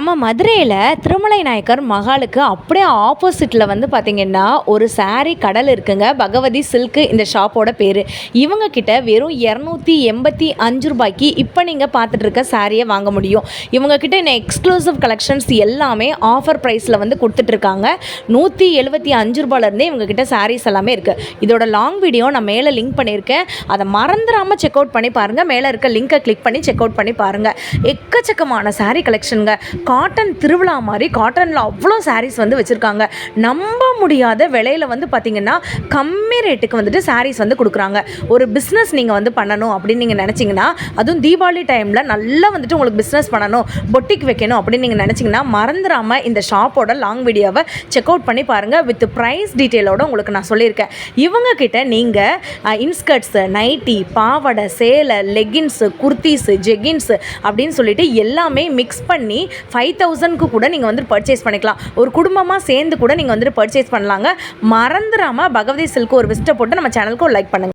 நம்ம மதுரையில் திருமலை நாயக்கர் மகாலுக்கு அப்படியே ஆப்போசிட்டில் வந்து பார்த்திங்கன்னா ஒரு சாரீ கடல் இருக்குங்க. பகவதி சில்க்கு இந்த ஷாப்போட பேர். இவங்கக்கிட்ட வெறும் 285 ரூபாய்க்கு இப்போ நீங்கள் பார்த்துட்டு இருக்க சாரியை வாங்க முடியும். இவங்கக்கிட்ட இன்னும் எக்ஸ்க்ளூசிவ் கலெக்ஷன்ஸ் எல்லாமே ஆஃபர் ப்ரைஸில் வந்து கொடுத்துட்ருக்காங்க. 175 ரூபாயிலேருந்தே இவங்கக்கிட்ட சாரீஸ் எல்லாமே இருக்குது. இதோட லாங் வீடியோ நான் மேலே லிங்க் பண்ணியிருக்கேன். அதை மறந்துடாமல் செக் அவுட் பண்ணி பாருங்கள். மேலே இருக்க லிங்கை கிளிக் பண்ணி செக் அவுட் பண்ணி பாருங்கள். எக்கச்சக்கமான சாரீ கலெக்ஷனுங்க. காட்டன் திருவிழா மாதிரி காட்டனில் அவ்வளோ சாரீஸ் வந்து வச்சுருக்காங்க. நம்ப முடியாத விலையில் வந்து பார்த்திங்கன்னா கம்மி ரேட்டுக்கு வந்துட்டு சாரீஸ் வந்து கொடுக்குறாங்க. ஒரு பிஸ்னஸ் நீங்கள் வந்து பண்ணணும் அப்படின்னு நீங்கள் நினச்சிங்கன்னா, அதுவும் தீபாவளி டைமில் நல்லா வந்துட்டு உங்களுக்கு பிஸ்னஸ் பண்ணணும், பொட்டிக் வைக்கணும் அப்படின்னு நீங்கள் நினச்சிங்கன்னா மறந்துடாமல் இந்த ஷாப்போட லாங் வீடியோவை செக் அவுட் பண்ணி பாருங்கள். வித் ப்ரைஸ் டீட்டெயிலோடு உங்களுக்கு நான் சொல்லியிருக்கேன். இவங்கக்கிட்ட நீங்கள் இன்ஸ்கர்ட்ஸு, நைட்டி, பாவடை, சேலை, லெகின்ஸு, குர்த்தீஸு, ஜெகின்ஸு அப்படின்னு சொல்லிட்டு எல்லாமே மிக்ஸ் பண்ணி 5000க்கு கூட நீங்கள் வந்து பர்ச்சேஸ் பண்ணிக்கலாம். ஒரு குடும்பமாக சேர்ந்து கூட நீங்கள் வந்துட்டு பர்ச்சேஸ் பண்ணலாங்க. மறந்துடாமல் பகவதி சில்க்கு ஒரு விசிட்டை போட்டு நம்ம சேனலுக்கு ஒரு லைக் பண்ணுங்கள்.